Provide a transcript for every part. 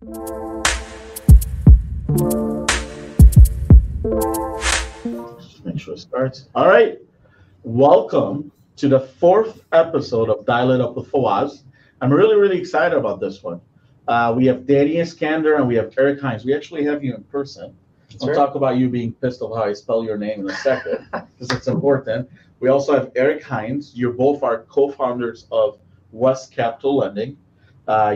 Just make sure it starts. All right. Welcome to the 4th episode of Dial It Up with Fawaz. I'm really excited about this one. We have Danny Iskander and we have Eric Hines. We actually have you in person. We'll talk about you being pissed off how I spell your name in a second, because it's important. We also have Eric Hines. You're both our co-founders of West Capital Lending.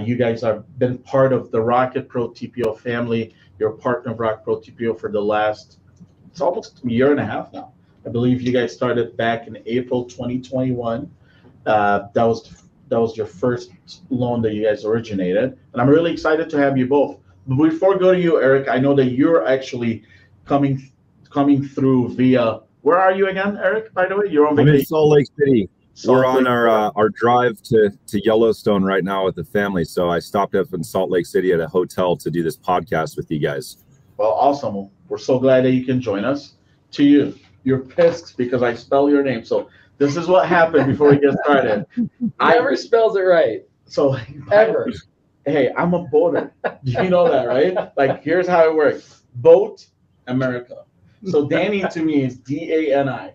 You guys have been part of the Rocket Pro TPO family. You're a partner of Rocket Pro TPO for the last, it's almost a year and a half now. I believe you guys started back in April 2021. That was your first loan that you guys originated. And I'm really excited to have you both. But before I go to you, Eric, I know that you're actually coming through via, where are you again, Eric, by the way? You're on vacation. I'm in Salt Lake City. We're on our drive to Yellowstone right now with the family. So I stopped up in Salt Lake City at a hotel to do this podcast with you guys. Well, awesome. We're so glad that you can join us. To you, you're pissed because I spell your name. So this is what happened before we get started. I never spells it right. So ever. Hey, I'm a boater. You know that, right? Like, here's how it works. Boat, America. So Danny to me is D-A-N-I.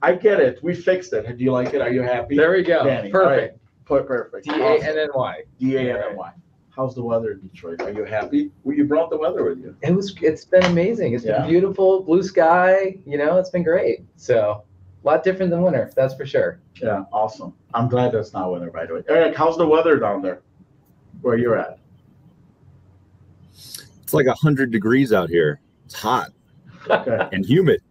I get it. We fixed it. Do you like it? Are you happy? There we go. Danny, perfect. Right. Perfect. D-A-N-N-Y. D-A-N-N-Y. How's the weather in Detroit? Are you happy? Well, you brought the weather with you. It's been amazing. It's been beautiful, blue sky. It's been great. So a lot different than winter, that's for sure. Yeah, awesome. I'm glad that's not winter, by the way. Eric, how's the weather down there where you're at? It's like 100 degrees out here. It's hot. Okay. And humid.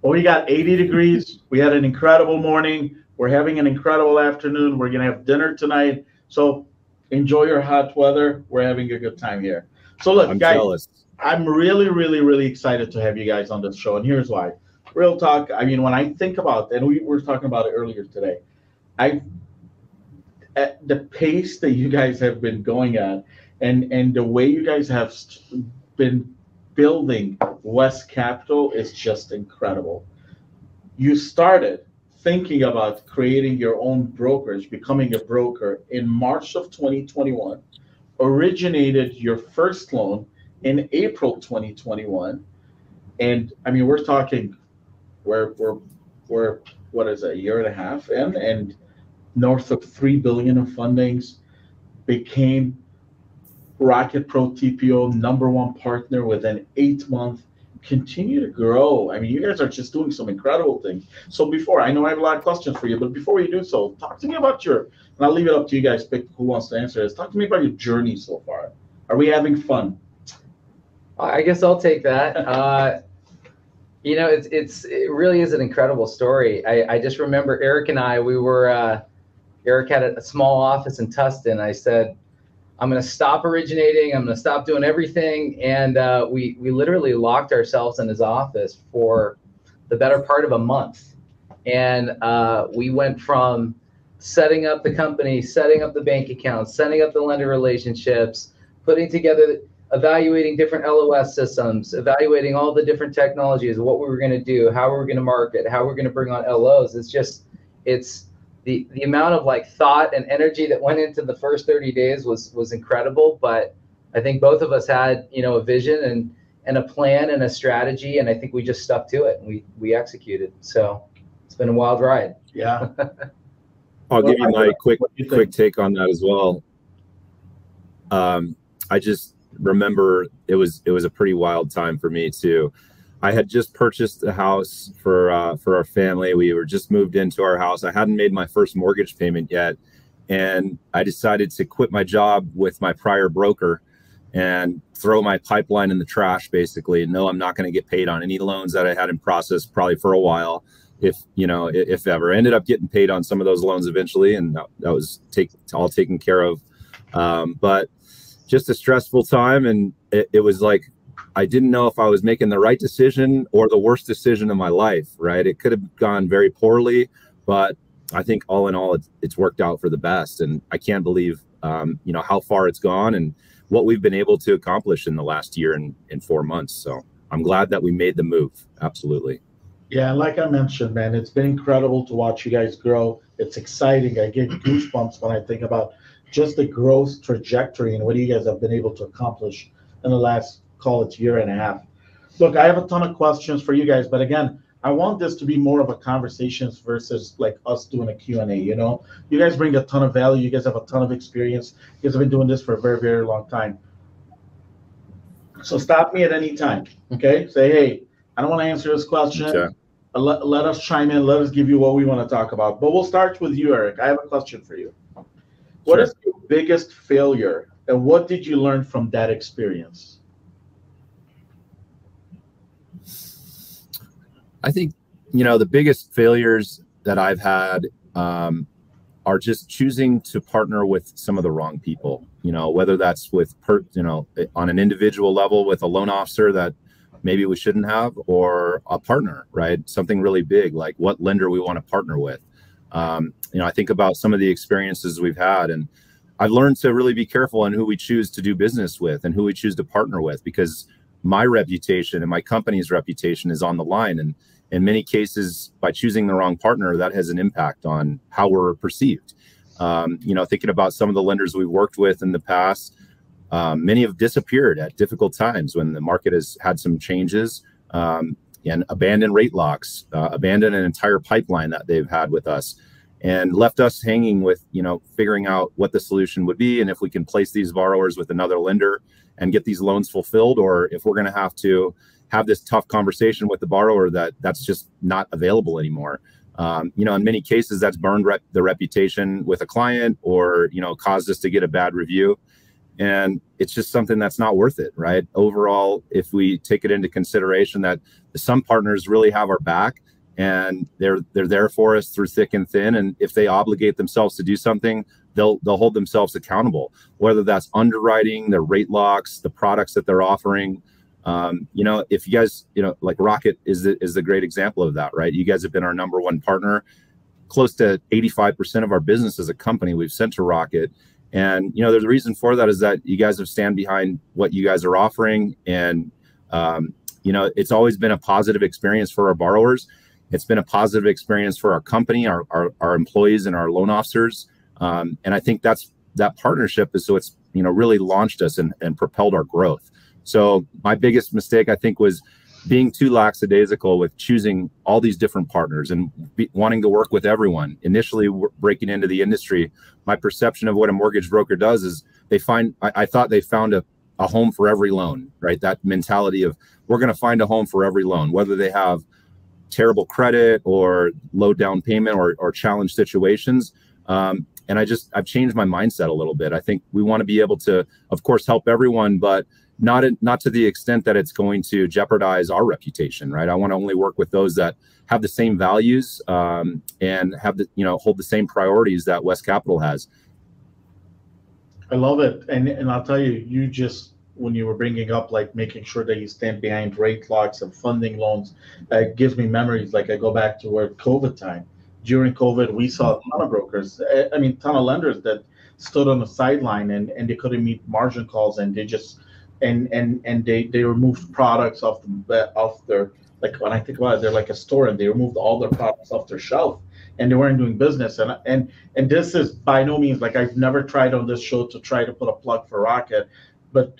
Well, we got 80 degrees. We had an incredible morning. We're having an incredible afternoon. We're going to have dinner tonight. So enjoy your hot weather. We're having a good time here. So look, I'm guys, jealous. I'm really excited to have you guys on this show. And here's why. Real talk. I mean, when I think about, and we were talking about it earlier today, at the pace that you guys have been going at, and the way you guys have been building West Capital is just incredible. You started thinking about creating your own brokerage, becoming a broker in March of 2021, originated your first loan in April 2021. And I mean, we're talking, we're what is it, a year and a half in, and north of $3 billion of fundings, became Rocket Pro TPO #1 partner within 8 months, continue to grow. I mean, you guys are just doing some incredible things. So before, I know I have a lot of questions for you, but before we do so, talk to me about and I'll leave it up to you guys, pick who wants to answer this. Talk to me about your journey so far. Are we having fun? I guess I'll take that. It really is an incredible story. I just remember Eric and I, Eric had a small office in Tustin. I said, I'm going to stop originating. I'm going to stop doing everything. And we literally locked ourselves in his office for the better part of a month. And we went from setting up the company, setting up the bank accounts, setting up the lender relationships, putting together, evaluating different LOS systems, evaluating all the different technologies, what we were going to do, how we were going to market, how we're going to bring on LOs. It's the amount of thought and energy that went into the first 30 days was incredible. But I think both of us had, a vision and a plan and a strategy. And I think we just stuck to it and we executed. So it's been a wild ride. Yeah. I'll give you my quick take on that as well. I just remember it was a pretty wild time for me too. I had just purchased a house for our family. We were just moved into our house. I hadn't made my first mortgage payment yet, and I decided to quit my job with my prior broker and throw my pipeline in the trash, basically. No, I'm not going to get paid on any loans that I had in process probably for a while, if ever. I ended up getting paid on some of those loans eventually, and that was all taken care of. But just a stressful time, and it was like I didn't know if I was making the right decision or the worst decision of my life, right? It could have gone very poorly, but I think all in all, it's worked out for the best. And I can't believe, how far it's gone and what we've been able to accomplish in the last year and 4 months. So I'm glad that we made the move. Absolutely. Yeah, like I mentioned, man, it's been incredible to watch you guys grow. It's exciting. I get goosebumps when I think about just the growth trajectory and what you guys have been able to accomplish in the last, call it, year and a half. Look, I have a ton of questions for you guys, but again, I want this to be more of a conversations versus like us doing a Q&A, you know? You guys bring a ton of value. You guys have a ton of experience. You guys have been doing this for a very, very long time. So stop me at any time, okay? Say, hey, I don't want to answer this question. Okay. Let us chime in. Let us give you what we want to talk about. But we'll start with you, Eric. I have a question for you. What is your biggest failure, and what did you learn from that experience? I think, the biggest failures that I've had are just choosing to partner with some of the wrong people, whether that's with, on an individual level with a loan officer that maybe we shouldn't have, or a partner, right? Something really big, like what lender we want to partner with. I think about some of the experiences we've had, and I've learned to really be careful in who we choose to do business with and who we choose to partner with, because my reputation and my company's reputation is on the line. And in many cases, by choosing the wrong partner, that has an impact on how we're perceived. Thinking about some of the lenders we've worked with in the past, many have disappeared at difficult times when the market has had some changes, and abandoned rate locks, abandoned an entire pipeline that they've had with us, and left us hanging with, figuring out what the solution would be, and if we can place these borrowers with another lender and get these loans fulfilled, or if we're going to have this tough conversation with the borrower that's just not available anymore. In many cases, that's burned the reputation with a client, or, caused us to get a bad review. And it's just something that's not worth it, right? Overall, if we take it into consideration that some partners really have our back, and they're there for us through thick and thin, and if they obligate themselves to do something, they'll hold themselves accountable, whether that's underwriting, their rate locks, the products that they're offering. If you guys, like Rocket is the great example of that, right? You guys have been our number one partner. Close to 85% of our business as a company we've sent to Rocket. And, there's a reason for that, is that you guys have stand behind what you guys are offering. And, it's always been a positive experience for our borrowers. It's been a positive experience for our company, our employees, and our loan officers. And I think that partnership is it's, really launched us and propelled our growth. So my biggest mistake, I think, was being too lackadaisical with choosing all these different partners and wanting to work with everyone. Initially, breaking into the industry, my perception of what a mortgage broker does is I thought they found a home for every loan, right? That mentality of, we're going to find a home for every loan, whether they have terrible credit or low down payment or challenge situations. And I've changed my mindset a little bit. I think we want to be able to, of course, help everyone, but not to the extent that it's going to jeopardize our reputation, right? I want to only work with those that have the same values, and have hold the same priorities that West Capital has. I love it. And I'll tell you, when you were bringing up, like, making sure that you stand behind rate locks and funding loans, it gives me memories. Like, I go back to where COVID time. During COVID, we saw a ton of brokers, ton of lenders that stood on the sideline and they couldn't meet margin calls, and they just and they removed products off their, like, when I think about it, they're like a store, and they removed all their products off their shelf, and they weren't doing business. And this is by no means, like, I've never tried on this show to try to put a plug for Rocket, but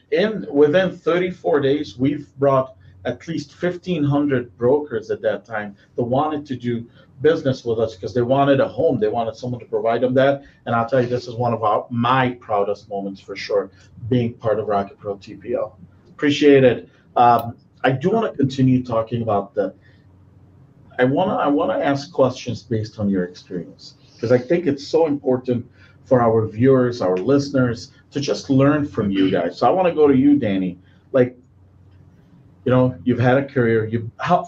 within 34 days, we've brought at least 1,500 brokers at that time that wanted to do business with us because they wanted a home. They wanted someone to provide them that. And I'll tell you, this is one of my proudest moments for sure, being part of Rocket Pro TPO. Appreciate it. I do want to continue talking about I want to ask questions based on your experience, because I think it's so important for our viewers, our listeners, to just learn from you guys. So I want to go to you, Danny. Like, you've had a career.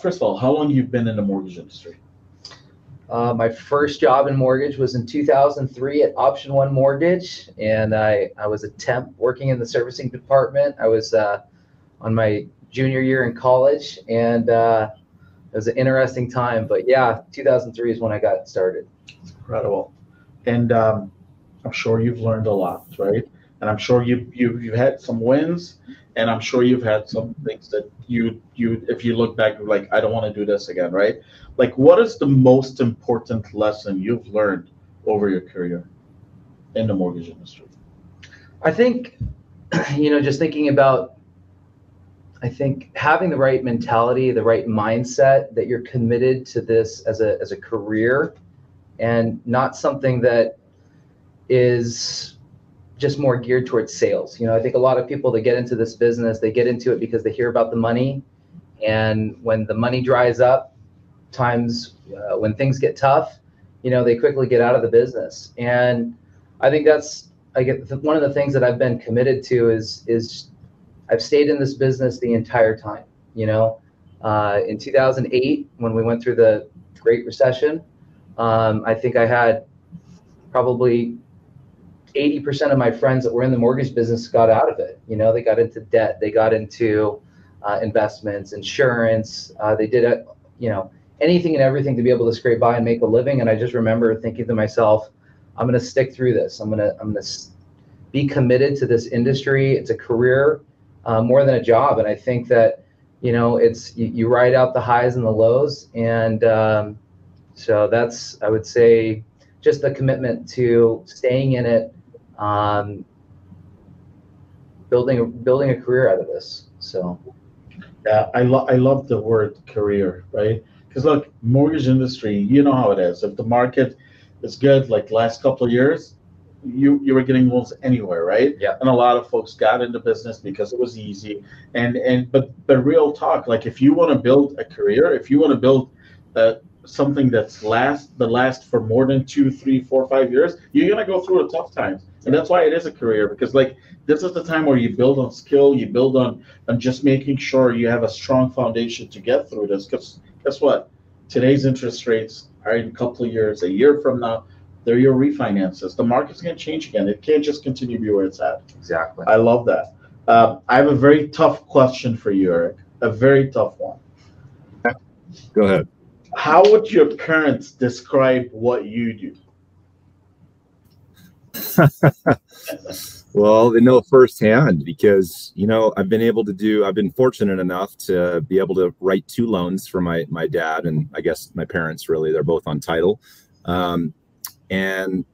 First of all, how long you've been in the mortgage industry? My first job in mortgage was in 2003 at Option One Mortgage, and I was a temp working in the servicing department. I was on my junior year in college, and it was an interesting time. But yeah, 2003 is when I got started. It's incredible, and I'm sure you've learned a lot, right? And I'm sure you've had some wins, and I'm sure you've had some things that you if you look back, you're like, I don't want to do this again, right? Like, what is the most important lesson you've learned over your career in the mortgage industry? I think, just thinking about, I think having the right mentality, the right mindset, that you're committed to this as a career and not something that is just more geared towards sales. I think a lot of people that get into this business, they get into it because they hear about the money. And when the money dries up, when things get tough, they quickly get out of the business. And I think one of the things that I've been committed to is I've stayed in this business the entire time. In 2008, when we went through the Great Recession, I think I had probably 80% of my friends that were in the mortgage business got out of it. They got into debt, they got into investments, insurance. They did anything and everything to be able to scrape by and make a living. And I just remember thinking to myself, I'm going to stick through this. I'm going to be committed to this industry. It's a career more than a job. And I think that, it's you ride out the highs and the lows. And so that's, I would say, just the commitment to staying in it, building a career out of this. So. Yeah, I love the word career, right? Because look, mortgage industry, you know how it is. If the market is good, like last couple of years, you were getting loans anywhere, right? Yeah. And a lot of folks got into business because it was easy. But real talk, like if you want to build a career, if you want to build something that's last for more than 2, 3, 4, 5 years, you're gonna go through a tough times. And that's why it is a career, because like this is the time where you build on skill, you build on just making sure you have a strong foundation to get through this. Because guess what? Today's interest rates are in a couple of years, a year from now, they're your refinances. The market's gonna change again. It can't just continue to be where it's at. Exactly. I love that. I have a very tough question for you, Eric. A very tough one. Go ahead. How would your parents describe what you do? Well, they know firsthand because, I've been fortunate enough to be able to write 2 loans for my dad and I guess my parents, really. They're both on title. And,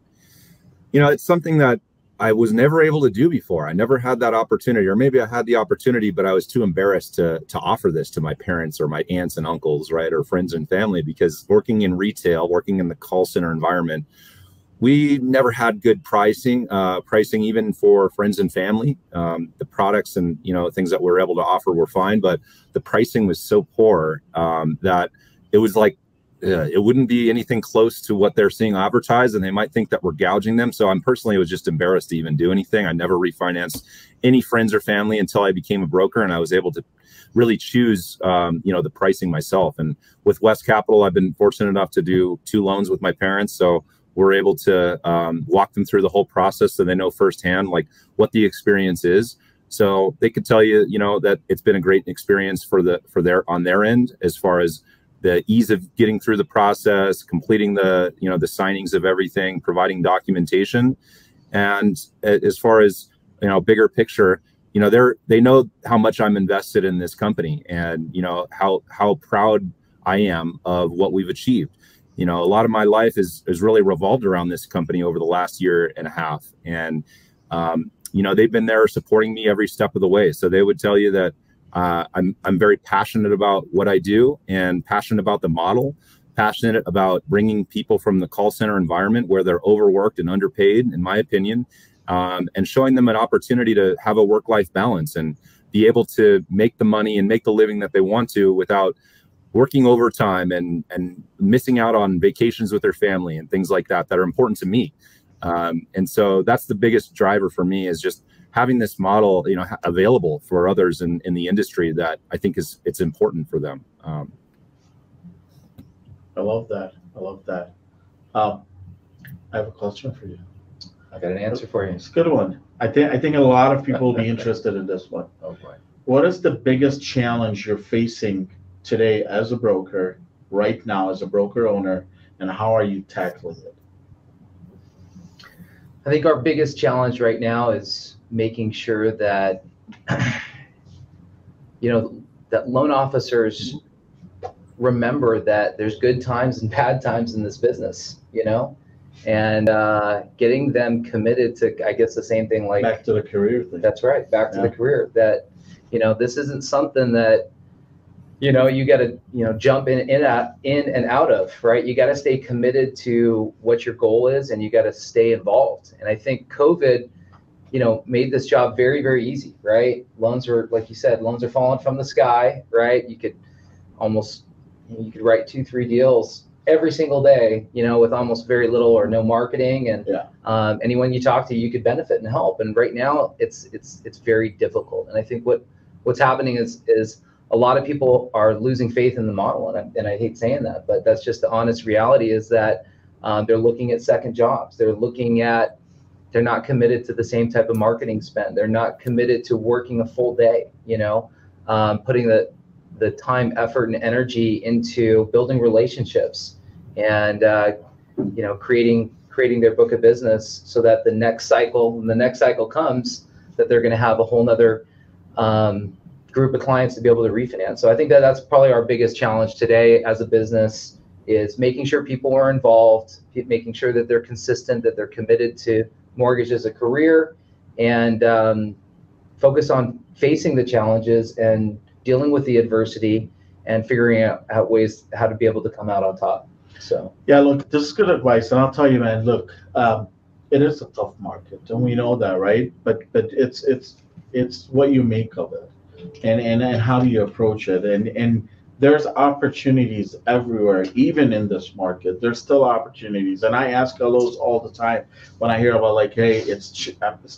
it's something that I was never able to do before. I never had that opportunity, or maybe I had the opportunity, but I was too embarrassed to offer this to my parents or my aunts and uncles, right, or friends and family, because working in retail, working in the call center environment, we never had good pricing even for friends and family. The products and, things that we were able to offer were fine, but the pricing was so poor that it was like, it wouldn't be anything close to what they're seeing advertised, and they might think that we're gouging them. So I'm personally was just embarrassed to even do anything. I never refinanced any friends or family until I became a broker, and I was able to really choose, the pricing myself. And with West Capital, I've been fortunate enough to do 2 loans with my parents. So we're able to walk them through the whole process, so they know firsthand like what the experience is. So they could tell you, that it's been a great experience on their end, as far as the ease of getting through the process, completing the signings of everything, providing documentation. And as far as, bigger picture, they know how much I'm invested in this company, and, how proud I am of what we've achieved. A lot of my life is really revolved around this company over the last year and a half. And, they've been there supporting me every step of the way. So they would tell you that I'm very passionate about what I do, and passionate about the model, passionate about bringing people from the call center environment where they're overworked and underpaid, in my opinion, and showing them an opportunity to have a work-life balance and be able to make the money and make the living that they want to without working overtime and missing out on vacations with their family and things like that are important to me. And so that's the biggest driver for me, is just having this model, available for others in the industry, that I think it's important for them. I love that. I have a question for you. I got an answer for you. It's a good one. I think a lot of people will be interested in this one. Oh boy. What is the biggest challenge you're facing today as a broker, right now as a broker owner, and how are you tackling it? I think our biggest challenge right now is making sure that, that loan officers remember that there's good times and bad times in this business, and getting them committed to, I guess, the same thing, like back to the career thing. That's right, back to the career. That, this isn't something that you got to jump in and out of, right? You got to stay committed to what your goal is, and you got to stay involved. And I think COVID made this job very, very easy, right? Loans are, like you said, loans are falling from the sky, right? You could write 2-3 deals every single day, with almost very little or no marketing, and anyone you talk to, you could benefit and help. And right now, it's very difficult. And I think what's happening is a lot of people are losing faith in the model, and I hate saying that, but that's just the honest reality. Is that they're looking at second jobs. They're not committed to the same type of marketing spend. They're not committed to working a full day, putting the time, effort, and energy into building relationships and, creating their book of business, so that when the next cycle comes, that they're going to have a whole nother group of clients to be able to refinance. So I think that's probably our biggest challenge today as a business, is making sure people are involved, making sure that they're consistent, that they're committed to mortgage as a career, and focus on facing the challenges and dealing with the adversity and figuring out ways how to be able to come out on top. So yeah, look, this is good advice, and I'll tell you, man, look, it is a tough market, and we know that, right? But it's what you make of it, and how do you approach it, and there's opportunities everywhere. Even in this market, there's still opportunities. And I ask LOs all the time when I hear about, like, hey, it's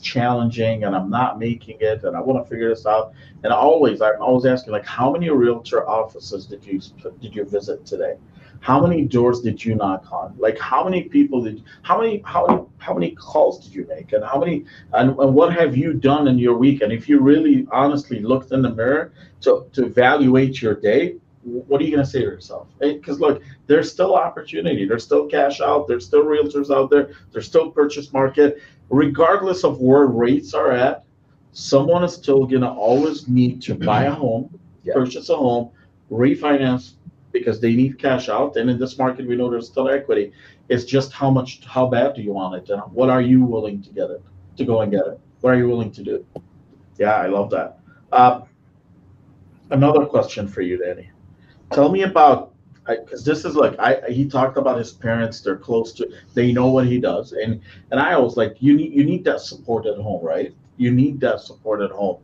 challenging and I'm not making it and I want to figure this out. And I'm always asking, like, how many realtor offices did you visit today? How many doors did you knock on? Like, how many people how many calls did you make, and how many, and what have you done in your week? And if you really honestly looked in the mirror to evaluate your day, what are you going to say to yourself? Because look, there's still opportunity. There's still cash out. There's still realtors out there. There's still purchase market. Regardless of where rates are at, someone is still going to always need to buy a home, purchase a home, refinance, because they need cash out. And in this market, we know there's still equity. It's just how bad do you want it? And what are you willing to get it, to go and get it? What are you willing to do? Yeah, I love that. Another question for you, Danny. Tell me about, because this is like, he talked about his parents. They're close to, they know what he does, and I always like, you need that support at home, right? You need that support at home.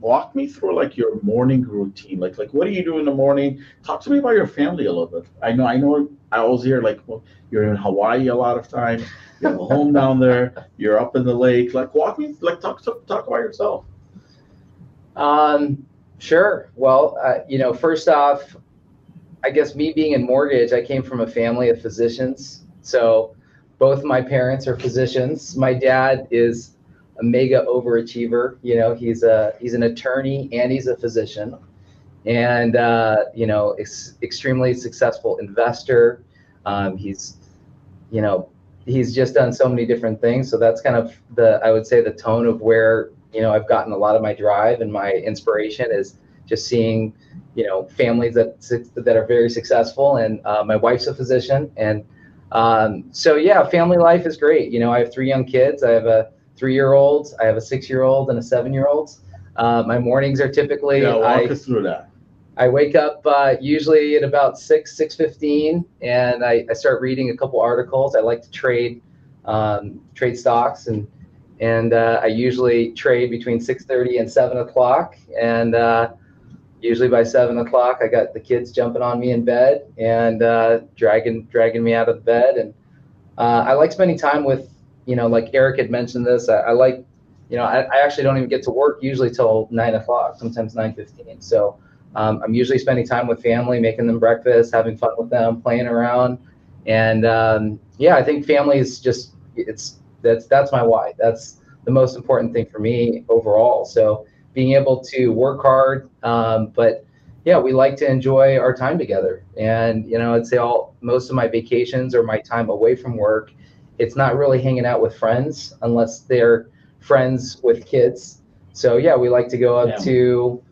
Walk me through, like, your morning routine. Like what do you do in the morning? Talk to me about your family a little bit. I know I always hear, like, well, you're in Hawaii a lot of time. You have a home down there. You're up in the lake. Like, walk me, like, talk about yourself. Sure. Well, first off, I guess me being in mortgage, I came from a family of physicians. So both my parents are physicians. My dad is a mega overachiever. He's an attorney and he's a physician, and extremely successful investor. He's just done so many different things. So that's kind of I would say the tone of where I've gotten a lot of my drive and my inspiration, is just seeing, families that are very successful. And my wife's a physician. And so, yeah, family life is great. I have 3 young kids. I have a 3-year-old, I have a 6-year-old, and a 7-year-old. My mornings are typically, walk us through that. I wake up usually at about 6:15, and I start reading a couple articles. I like to trade stocks, and I usually trade between 6:30 and 7 o'clock. And usually by 7 o'clock, I got the kids jumping on me in bed and dragging me out of the bed. And I like spending time with, like Eric had mentioned this. I like, I actually don't even get to work usually till 9 o'clock, sometimes 9:15. So I'm usually spending time with family, making them breakfast, having fun with them, playing around. And I think family is just, that's my why. That's the most important thing for me overall. So being able to work hard, but yeah, we like to enjoy our time together. And I'd say most of my vacations or my time away from work, it's not really hanging out with friends unless they're friends with kids. So yeah, we like to go up to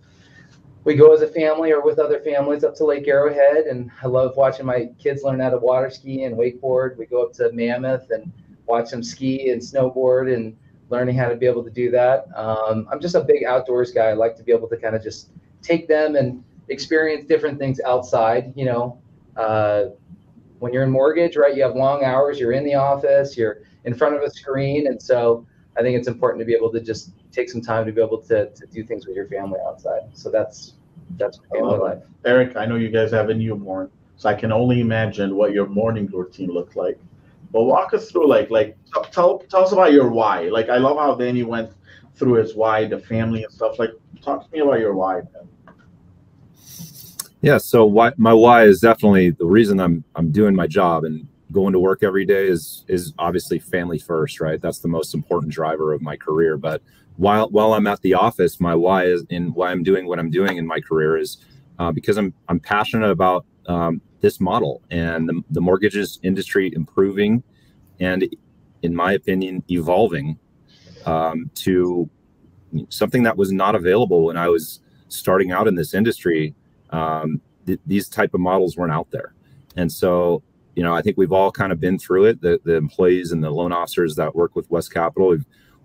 we go as a family or with other families up to Lake Arrowhead, and I love watching my kids learn how to water ski and wakeboard. We go up to Mammoth and watch them ski and snowboard and learning how to be able to do that. I'm just a big outdoors guy. I like to be able to kind of just take them and experience different things outside. You know, when you're in mortgage, right, you have long hours, you're in the office, you're in front of a screen. And so I think it's important to be able to just take some time to be able to do things with your family outside. So that's family life. Eric, I know you guys have a newborn, so I can only imagine what your morning routine looked like. But walk us through, tell us about your why. Like, I love how Danny went through his why, the family and stuff. Like, talk to me about your why, man. Yeah, so my why is definitely the reason I'm doing my job and going to work every day is obviously family first, right? That's the most important driver of my career. But while I'm at the office, my why is in why I'm doing what I'm doing in my career is because I'm passionate about this model and the mortgages industry improving and, in my opinion, evolving to something that was not available when I was starting out in this industry. These type of models weren't out there. And so, you know, I think we've all kind of been through it. The employees and the loan officers that work with West Capital,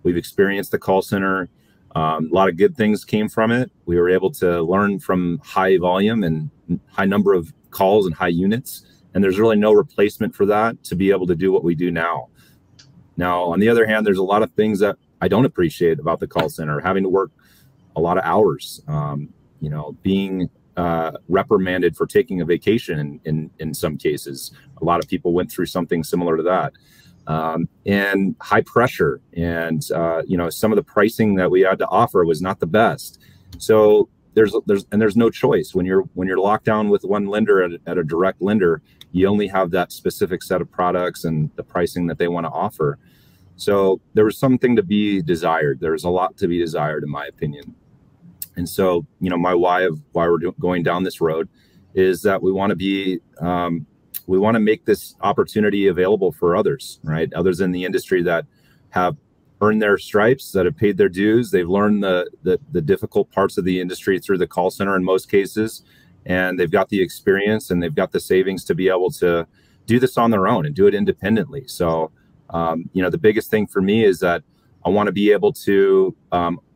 we've experienced the call center. A lot of good things came from it. We were able to learn from high volume and high number of calls and high units. And there's really no replacement for that to be able to do what we do now. Now, on the other hand, there's a lot of things that I don't appreciate about the call center, having to work a lot of hours, you know, being reprimanded for taking a vacation in some cases. A lot of people went through something similar to that. And high pressure, and you know, some of the pricing that we had to offer was not the best. So there's no choice when you're locked down with one lender at a direct lender. You only have that specific set of products and the pricing that they want to offer. So there was something to be desired. There's a lot to be desired, in my opinion. And so, you know, my why we're going down this road is that we want to be, we want to make this opportunity available for others, right? Others in the industry that have earned their stripes, that have paid their dues. They've learned the difficult parts of the industry through the call center in most cases, and they've got the experience and they've got the savings to be able to do this on their own and do it independently. So, you know, the biggest thing for me is that I want to be able to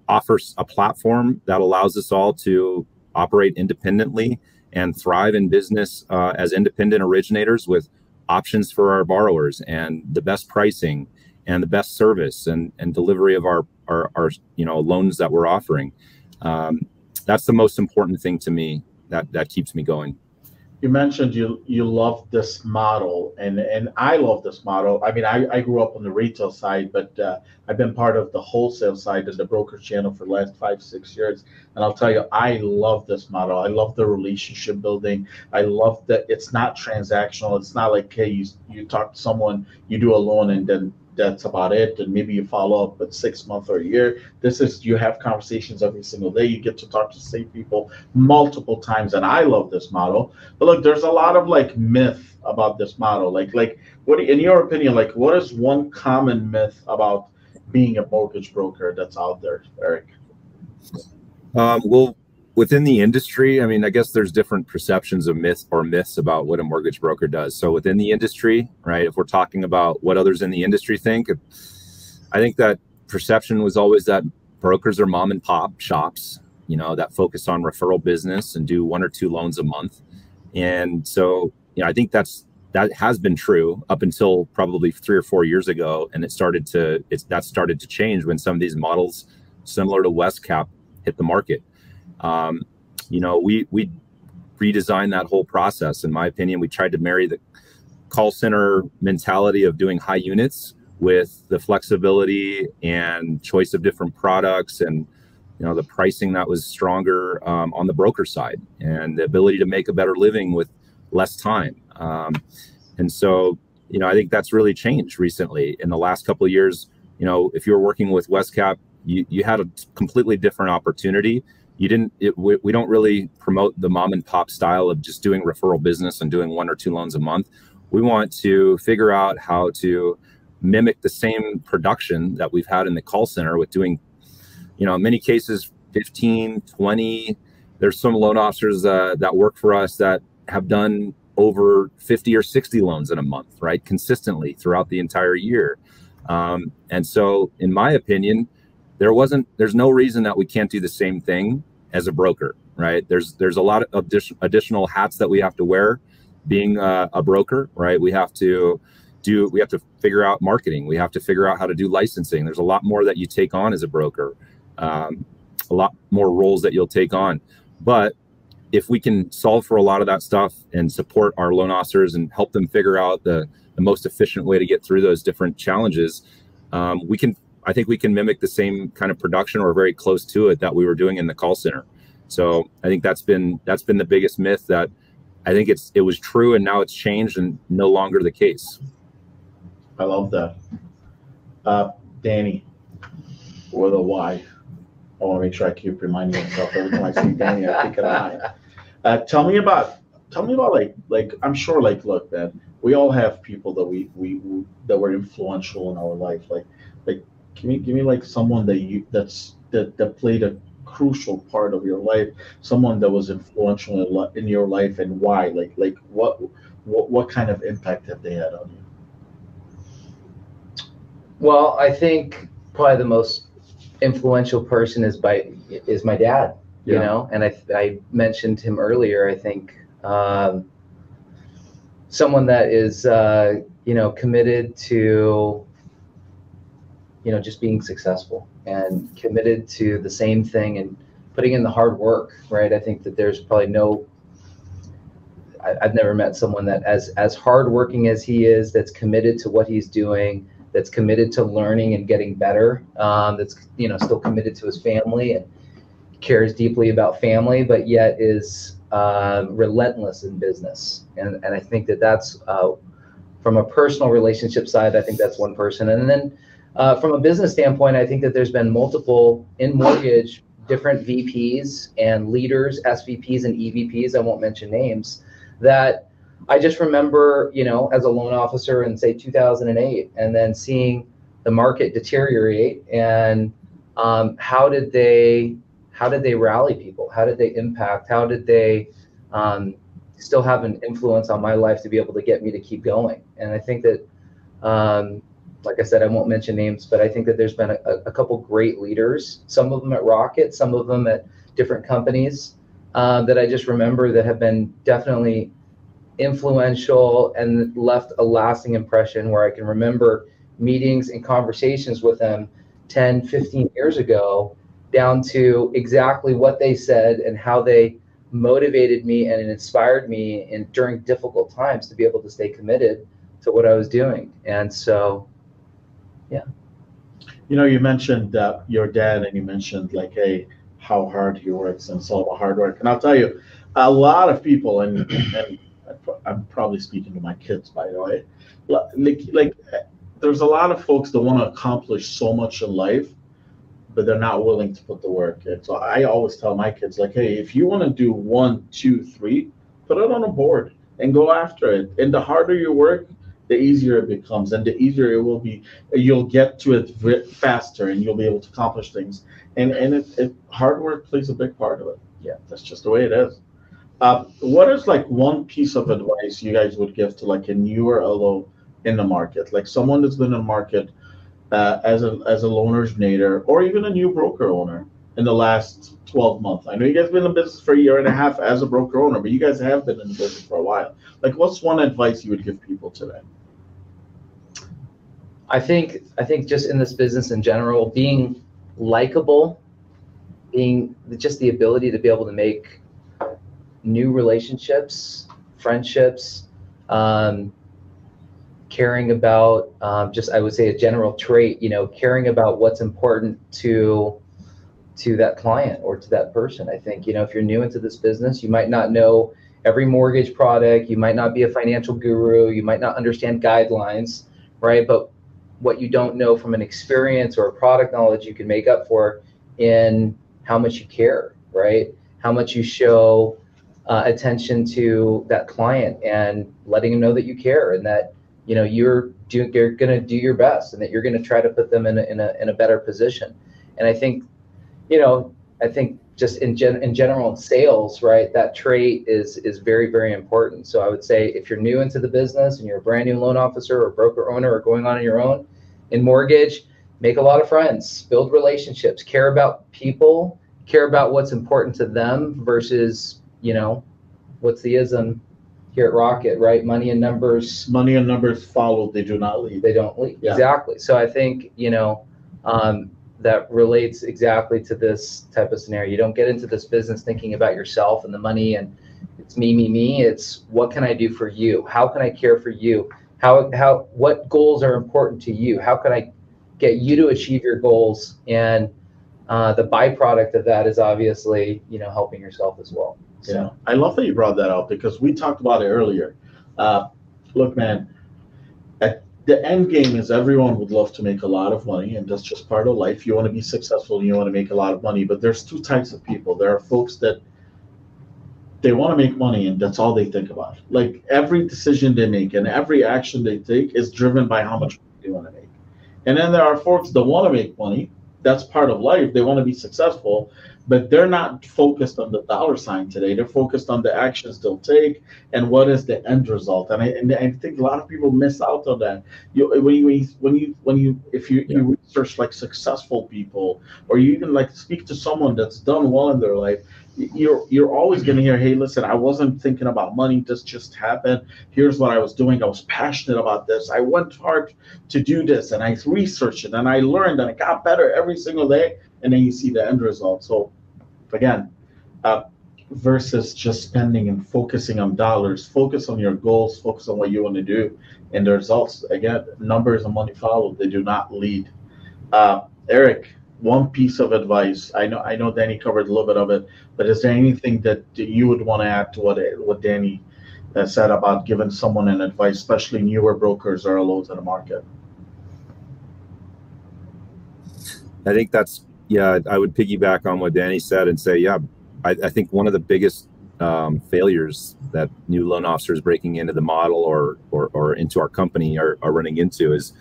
offer a platform that allows us all to operate independently and thrive in business as independent originators with options for our borrowers and the best pricing and the best service and delivery of our you know, loans that we're offering. That's the most important thing to me that keeps me going. You mentioned you love this model, and I love this model. I mean, I grew up on the retail side, but I've been part of the wholesale side of the broker channel for the last 5-6 years. And I'll tell you, I love this model. I love the relationship building. I love that it's not transactional. It's not like, hey, you talk to someone, you do a loan, and then that's about it, and maybe you follow up with 6 months or a year. This is, you have conversations every single day. You get to talk to the same people multiple times, and I love this model. But look, there's a lot of like myth about this model. Like what, in your opinion, like what is one common myth about being a mortgage broker that's out there, Eric? Well, within the industry, I mean, I guess there's different perceptions of myths about what a mortgage broker does. So within the industry, right, if we're talking about what others in the industry think, I think that perception was always that brokers are mom and pop shops, you know, that focus on referral business and do 1 or 2 loans a month. And so, you know, I think that has been true up until probably 3 or 4 years ago. And that started to change when some of these models similar to WestCap hit the market. You know, we redesigned that whole process. In my opinion, we tried to marry the call center mentality of doing high units with the flexibility and choice of different products and, you know, the pricing that was stronger on the broker side and the ability to make a better living with less time. And so, you know, I think that's really changed recently in the last couple of years. You know, if you were working with WestCap, you had a completely different opportunity. We don't really promote the mom and pop style of just doing referral business and doing 1 or 2 loans a month. We want to figure out how to mimic the same production that we've had in the call center with doing, you know, in many cases, 15, 20, There's some loan officers that work for us that have done over 50 or 60 loans in a month, right? Consistently throughout the entire year. And so in my opinion, there's no reason that we can't do the same thing as a broker, right? There's a lot of additional hats that we have to wear being a broker, right? We have to figure out marketing. We have to figure out how to do licensing. There's a lot more that you take on as a broker, a lot more roles that you'll take on. But if we can solve for a lot of that stuff and support our loan officers and help them figure out the most efficient way to get through those different challenges, I think we can mimic the same kind of production or very close to it that we were doing in the call center. So I think that's been the biggest myth that I think it was true, and now it's changed and no longer the case. I love that. Danny, with a Y. I want to make sure I keep reminding myself every time I see Danny, I think of I. Tell me about like I'm sure, like, look, man, we all have people that that were influential in our life. Like give me like someone that played a crucial part of your life, someone that was influential in your life, and why? Like what kind of impact have they had on you? Well, I think probably the most influential person is my dad, you know, and I mentioned him earlier. I think someone that is committed to just being successful and committed to the same thing and putting in the hard work, right? I think that there's probably I've never met someone that as hardworking as he is, that's committed to what he's doing, that's committed to learning and getting better, that's still committed to his family and cares deeply about family, but yet is relentless in business. And I think that's from a personal relationship side, I think that's one person. And then from a business standpoint, I think that there's been multiple in mortgage, different VPs and leaders, SVPs and EVPs, I won't mention names, that I just remember, as a loan officer in say 2008, and then seeing the market deteriorate, and how did they rally people? How did they impact? How did they still have an influence on my life to be able to get me to keep going? And I think that, like I said, I won't mention names, but I think that there's been a couple great leaders, some of them at Rocket, some of them at different companies, that I just remember that have been definitely influential and left a lasting impression, where I can remember meetings and conversations with them 10, 15 years ago, down to exactly what they said and how they motivated me and inspired me during difficult times to be able to stay committed to what I was doing. And so, yeah. You mentioned your dad, and you mentioned like, hey, how hard he works, and it's all about hard work. And I'll tell you, a lot of people, and I'm probably speaking to my kids, by the way, like there's a lot of folks that want to accomplish so much in life, but they're not willing to put the work in. So I always tell my kids, like, hey, if you want to do 1, 2, 3, put it on a board and go after it. And the harder you work, the easier it becomes, and the easier it will be. You'll get to it faster, and you'll be able to accomplish things. And hard work plays a big part of it. Yeah, that's just the way it is. What is like one piece of advice you guys would give to like a newer LO in the market, like someone that's been in the market as a loan originator, or even a new broker owner in the last 12 months? I know you guys have been in business for a year and a half as a broker owner, but you guys have been in the business for a while. Like, what's one advice you would give people today? I think just in this business in general, being likable, being just the ability to be able to make new relationships, friendships, caring about, just I would say a general trait, caring about what's important to that client or to that person. I think, if you're new into this business, you might not know every mortgage product, you might not be a financial guru, you might not understand guidelines, right? But what you don't know from an experience or a product knowledge, you can make up for in how much you care, right? How much you show attention to that client, and letting them know that you care, and that you're going to do your best, and that you're going to try to put them in a better position. And I think just in general in sales, right? That trait is very, very important. So I would say if you're new into the business and you're a brand new loan officer or broker owner or going on your own in mortgage, make a lot of friends, build relationships, care about people, care about what's important to them versus, you know, what's the ism here at Rocket, right? Money and numbers. Money and numbers follow, they do not lead. They don't lead. Yeah. Exactly. So I think, you know, that relates exactly to this type of scenario. You don't get into this business thinking about yourself and the money and it's me. It's what can I do for you? How can I care for you? What goals are important to you? How can I get you to achieve your goals? And the byproduct of that is obviously, you know, helping yourself as well. So. Yeah, I love that you brought that up because we talked about it earlier. Look, man, the end game is everyone would love to make a lot of money, and that's just part of life. You want to be successful and you want to make a lot of money, but there's two types of people. There are folks that they want to make money and that's all they think about. Like every decision they make and every action they take is driven by how much money they want to make. And then there are folks that want to make money. That's part of life. They want to be successful, but they're not focused on the dollar sign today. They're focused on the actions they'll take and what is the end result. And I think a lot of people miss out on that. If you research like successful people, or you even like speak to someone that's done well in their life, you're always going to hear, hey, listen, I wasn't thinking about money. This just happened. Here's what I was doing. I was passionate about this. I went hard to do this, and I researched it, and I learned, and I got better every single day. And then you see the end result. So again, versus just spending and focusing on dollars, focus on your goals, focus on what you want to do, and the results, again, numbers and money follow. They do not lead. Eric, one piece of advice. I know Danny covered a little bit of it, but is there anything that you would want to add to what Danny said about giving someone an advice, especially newer brokers or low to the market? I think that's, yeah, I would piggyback on what Danny said and say, yeah, I think one of the biggest failures that new loan officers breaking into the model or into our company are running into is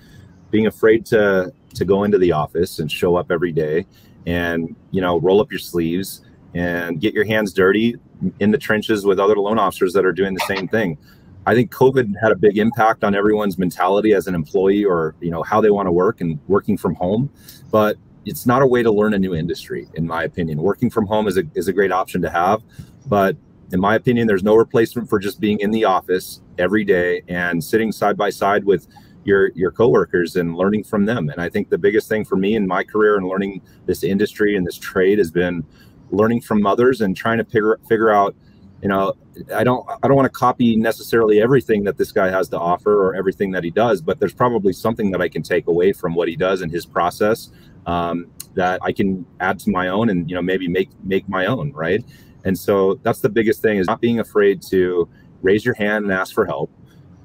being afraid to go into the office and show up every day and, you know, roll up your sleeves and get your hands dirty in the trenches with other loan officers that are doing the same thing. I think COVID had a big impact on everyone's mentality as an employee, or, you know, how they want to work and working from home. But it's not a way to learn a new industry, in my opinion. Working from home is a great option to have, but in my opinion, there's no replacement for just being in the office every day and sitting side by side with your coworkers and learning from them. And I think the biggest thing for me in my career and learning this industry and this trade has been learning from others and trying to figure out, you know, I don't want to copy necessarily everything that this guy has to offer or everything that he does, but there's probably something that I can take away from what he does and his process that I can add to my own and, you know, maybe make my own, right? And so that's the biggest thing, is not being afraid to raise your hand and ask for help.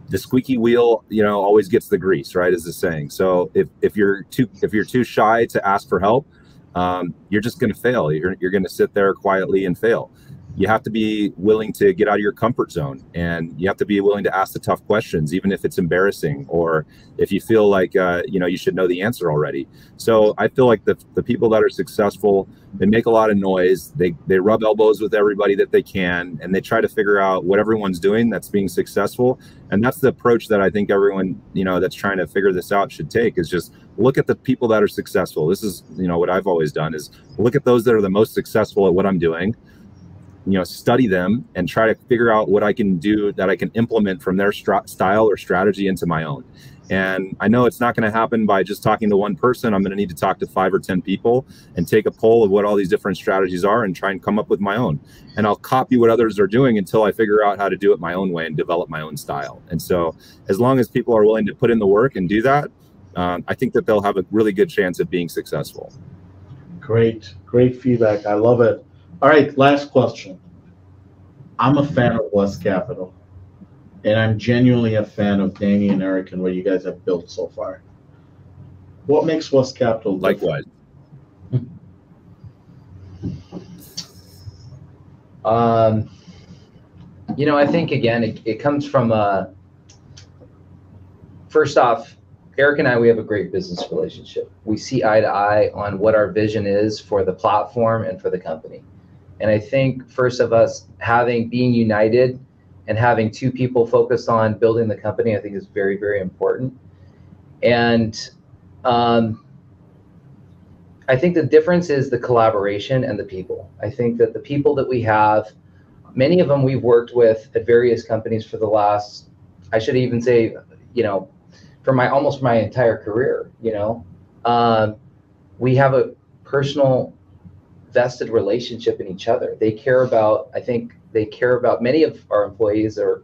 The squeaky wheel, you know, always gets the grease, right, is the saying. So if you're too shy to ask for help, you're just going to fail. You're going to sit there quietly and fail. You have to be willing to get out of your comfort zone, and you have to be willing to ask the tough questions, even if it's embarrassing or if you feel like you know, you should know the answer already. So I feel like the people that are successful, they make a lot of noise. They rub elbows with everybody that they can, and they try to figure out what everyone's doing that's being successful. And that's the approach that I think everyone, you know, that's trying to figure this out should take, is just look at the people that are successful. This is, you know, what I've always done, is look at those that are the most successful at what I'm doing, you know, study them and try to figure out what I can do that I can implement from their style or strategy into my own. And I know it's not going to happen by just talking to one person. I'm going to need to talk to 5 or 10 people and take a poll of what all these different strategies are and try and come up with my own. And I'll copy what others are doing until I figure out how to do it my own way and develop my own style. And so as long as people are willing to put in the work and do that, I think that they'll have a really good chance of being successful. Great feedback. I love it. All right, last question. I'm a fan of West Capital, and I'm genuinely a fan of Danny and Eric and what you guys have built so far. What makes West Capital different? Likewise. You know, I think, again, it comes from, first off, Eric and I, we have a great business relationship. We see eye to eye on what our vision is for the platform and for the company. And I think first of us being united and having two people focused on building the company, I think is very, very important. And I think the difference is the collaboration and the people. I think that the people that we have, many of them we've worked with at various companies for the last, I should even say, for almost my entire career, we have a personal vested relationship in each other. I think they care about, many of our employees or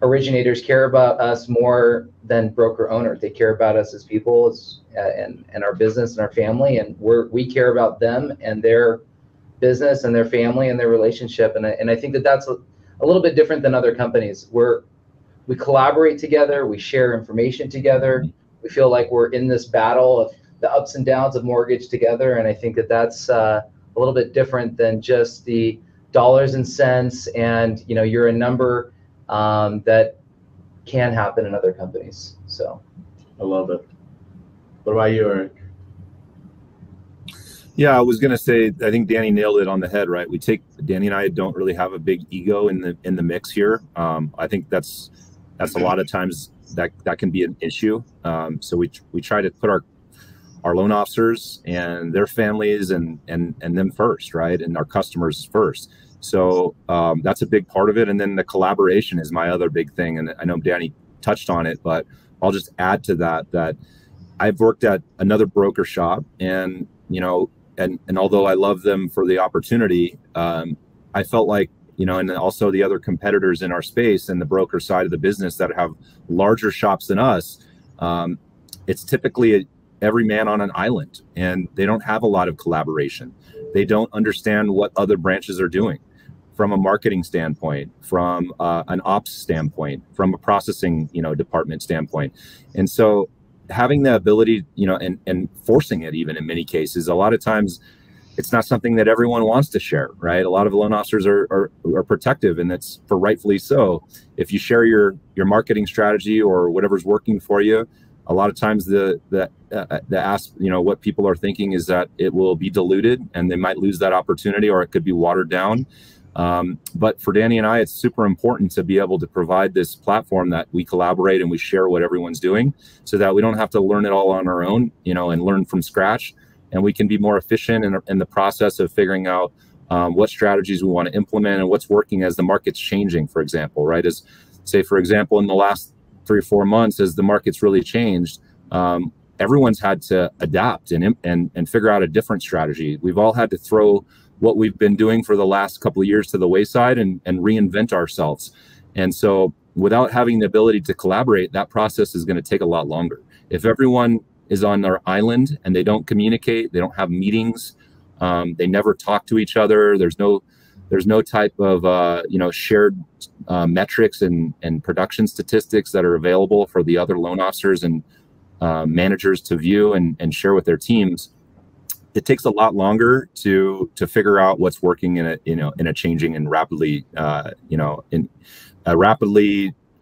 originators care about us more than broker owners. They care about us as people, and our business and our family, and we care about them and their business and their family and their relationship. And I think that that's a little bit different than other companies. We collaborate together, we share information together, we feel like we're in this battle of the ups and downs of mortgage together. And I think that that's a little bit different than just the dollars and cents and you're a number that can happen in other companies. So I love it. What about you, Eric? Yeah, I was gonna say, I think Danny nailed it on the head, right? Danny and I don't really have a big ego in the mix here. I think that's a lot of times that can be an issue. So we try to put our loan officers and their families and them first, right? And our customers first. So that's a big part of it. And then the collaboration is my other big thing. And I know Danny touched on it, but I'll just add to that I've worked at another broker shop, and and although I love them for the opportunity, I felt like, and also the other competitors in our space and the broker side of the business that have larger shops than us, it's typically every man on an island, and they don't have a lot of collaboration. They don't understand what other branches are doing from a marketing standpoint, from an ops standpoint, from a processing, department standpoint. And so having the ability, and forcing it even in many cases, a lot of times it's not something that everyone wants to share, right? A lot of loan officers are protective, and that's for rightfully so. If you share your marketing strategy or whatever's working for you, a lot of times what people are thinking is that it will be diluted and they might lose that opportunity, or it could be watered down. But for Danny and I, it's super important to be able to provide this platform that we collaborate and we share what everyone's doing, so that we don't have to learn it all on our own, and learn from scratch. And we can be more efficient in the process of figuring out what strategies we want to implement and what's working as the market's changing, for example, right? As say, for example, in the last 3 or 4 months, as the market's really changed, everyone's had to adapt and figure out a different strategy. We've all had to throw what we've been doing for the last couple of years to the wayside and reinvent ourselves. And so without having the ability to collaborate, that process is going to take a lot longer. If everyone is on their island and they don't communicate, they don't have meetings, they never talk to each other, there's no type of shared metrics and production statistics that are available for the other loan officers and managers to view and share with their teams, it takes a lot longer to figure out what's working in a changing and rapidly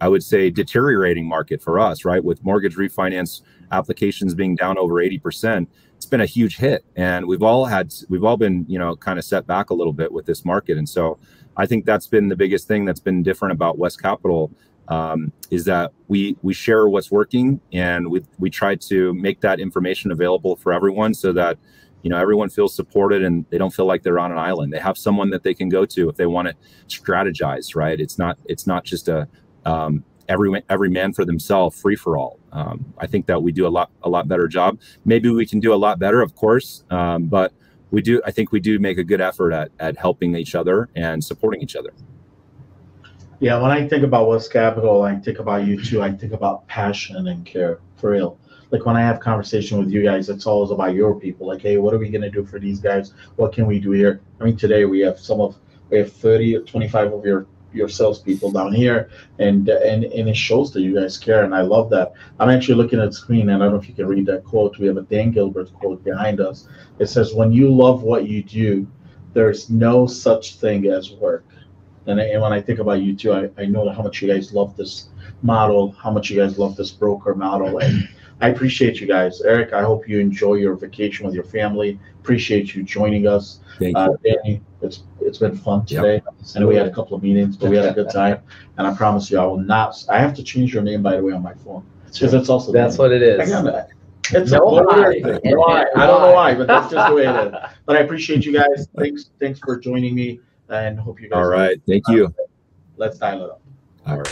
I would say deteriorating market for us, right? With mortgage refinance applications being down over 80%, it's been a huge hit, and we've all been kind of set back a little bit with this market. And so I think that's been the biggest thing that's been different about West Capital, is that we share what's working, and we try to make that information available for everyone, so that everyone feels supported and they don't feel like they're on an island. They have someone that they can go to if they want to strategize, right? It's not just a every man for themselves free for all. I think that we do a lot better job. Maybe we can do a lot better, of course, but I think we do make a good effort at helping each other and supporting each other. Yeah, when I think about West Capital, I think about you too. I think about passion and care, for real. Like when I have conversation with you guys, it's always about your people. Like, hey, what are we gonna do for these guys? What can we do here? I mean, today we have 30 or 25 of your salespeople down here, and it shows that you guys care, and I love that. I'm actually looking at the screen, and I don't know if you can read that quote. We have a Dan Gilbert quote behind us. It says, "When you love what you do, there's no such thing as work." And when I think about you too, I know how much you guys love this model, how much you guys love this broker model, and I appreciate you guys. Eric, I hope you enjoy your vacation with your family. Appreciate you joining us. Thank you. Danny, it's been fun today. I know we had a couple of meetings, but we had a good time. And I promise you, I will not. I have to change your name, by the way, on my phone because it's also. That's what it is. It's no why. I don't know why, but that's just the way it is. But I appreciate you guys. Thanks for joining me, and hope you guys. All right. Thank you. Let's dial it up. All right.